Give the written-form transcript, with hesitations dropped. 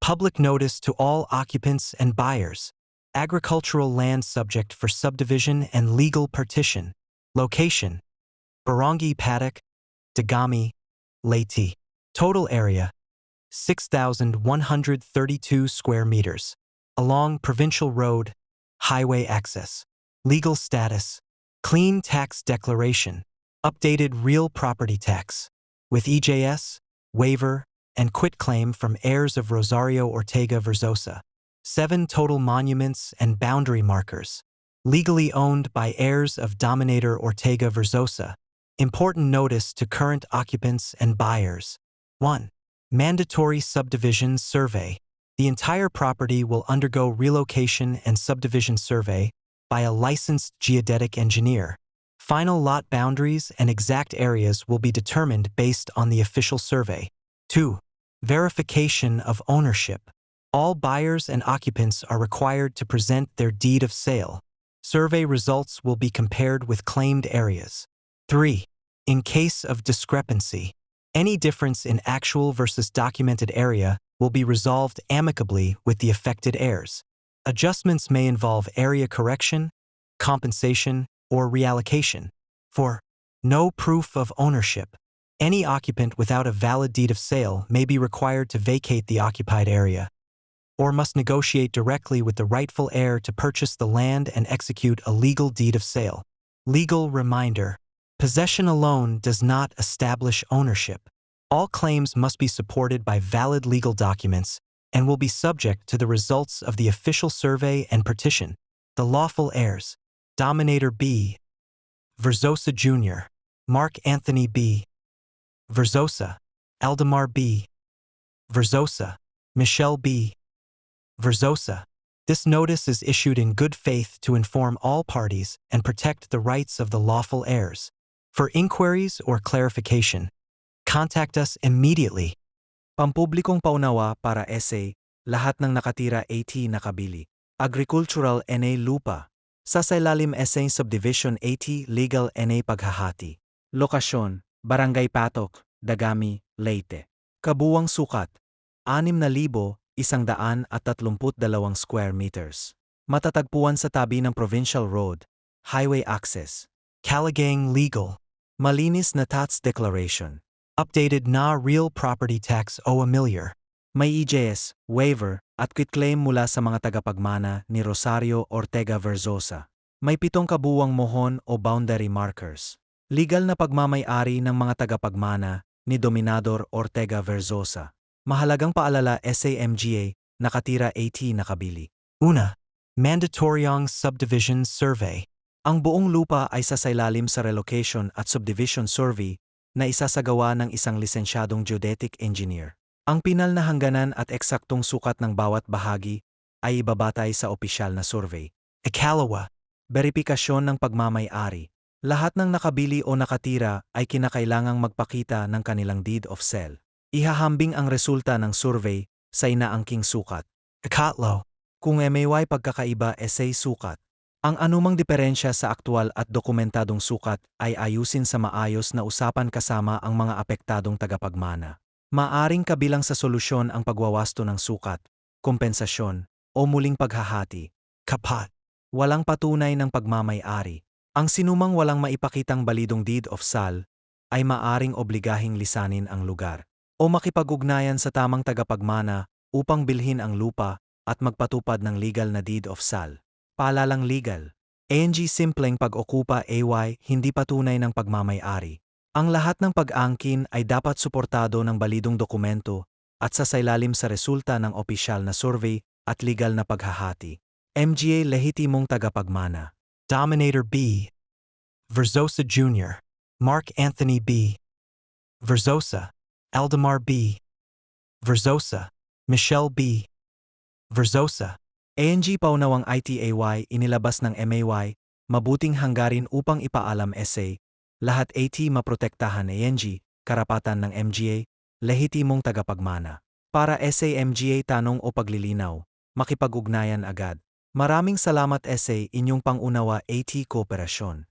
Public notice to all occupants and buyers. Agricultural land subject for subdivision and legal partition. Location: Barangay Paddock, Dagami, Leyte. Total area: 6,132 square meters. Along Provincial Road, highway access. Legal status: clean tax declaration. Updated real property tax. With EJS, waiver, and quitclaim from heirs of Rosario Ortega Verzosa. 7 total monuments and boundary markers. Legally owned by heirs of Dominator Ortega Verzosa. Important notice to current occupants and buyers. 1. Mandatory subdivision survey. The entire property will undergo relocation and subdivision survey by a licensed geodetic engineer. Final lot boundaries and exact areas will be determined based on the official survey. 2. Verification of ownership. All buyers and occupants are required to present their deed of sale. Survey results will be compared with claimed areas. 3. In case of discrepancy, any difference in actual versus documented area will be resolved amicably with the affected heirs. Adjustments may involve area correction, compensation, or reallocation. 4. No proof of ownership. Any occupant without a valid deed of sale may be required to vacate the occupied area, or must negotiate directly with the rightful heir to purchase the land and execute a legal deed of sale. Legal reminder: possession alone does not establish ownership. All claims must be supported by valid legal documents and will be subject to the results of the official survey and partition. The lawful heirs: Dominator B. Verzosa Jr., Mark Anthony B. Verzosa, Aldemar B. Verzosa, Michelle B. Verzosa. This notice is issued in good faith to inform all parties and protect the rights of the lawful heirs. For inquiries or clarification, contact us immediately. Pampublikong paunawa para SA, lahat ng nakatira 80 nakabili. Agricultural NA lupa. Sa Sailalim SA Subdivision 80 Legal NA paghahati. Lokasyon: Barangay Patok, Dagami, Leyte. Kabuwang sukat: 6,132 square meters. Matatagpuan sa tabi ng Provincial Road, highway access. Caligang Legal. Malinis na tax declaration. Updated na real property tax o familiar. May EJS, waiver, at quitclaim mula sa mga tagapagmana ni Rosario Ortega Verzosa. May 7 kabuwang mohon o boundary markers. Legal na pagmamay-ari ng mga tagapagmana ni Dominador Ortega Verzosa. Mahalagang paalala: SAMGA, nakatira 80 nakabili. 1. Mandatoryong subdivision survey. Ang buong lupa ay sasailalim sa relocation at subdivision survey na isasagawa ng isang lisensyadong geodetic engineer. Ang pinal na hangganan at eksaktong sukat ng bawat bahagi ay ibabatay sa opisyal na survey. Ikalawa. Beripikasyon ng pagmamay-ari. Lahat ng nakabili o nakatira ay kinakailangang magpakita ng kanilang deed of sale. Ihahambing ang resulta ng survey sa inaangking sukat. Ikatlo. Kung may pagkakaiba SA sukat. Ang anumang diferensya sa aktwal at dokumentadong sukat ay ayusin sa maayos na usapan kasama ang mga apektadong tagapagmana. Maaring kabilang sa solusyon ang pagwawasto ng sukat, kompensasyon, o muling paghahati. Kapat. Walang patunay ng pagmamay-ari. Ang sinumang walang maipakitang balidong deed of sale ay maaring obligahing lisanin ang lugar o makipag-ugnayan sa tamang tagapagmana upang bilhin ang lupa at magpatupad ng legal na deed of sale. Paalalang legal. ANG simpleng pag-okupa AY hindi patunay ng pagmamay-ari. Ang lahat ng pag-angkin ay dapat suportado ng balidong dokumento at sasailalim sa resulta ng opisyal na survey at legal na paghahati. MGA lehitimong tagapagmana. Dominator B. Verzosa Jr., Mark Anthony B. Verzosa, Aldemar B. Verzosa, Michelle B. Verzosa. ANG paunawang ITAY inilabas ng MAY, mabuting hanggarin upang ipaalam SA. Lahat 80 maprotektahan ANG, karapatan ng MGA, lehitimong tagapagmana. Para SAMGA tanong o paglilinaw, makipag-ugnayan agad. Maraming salamat SA inyong pangunawa AT Kooperasyon.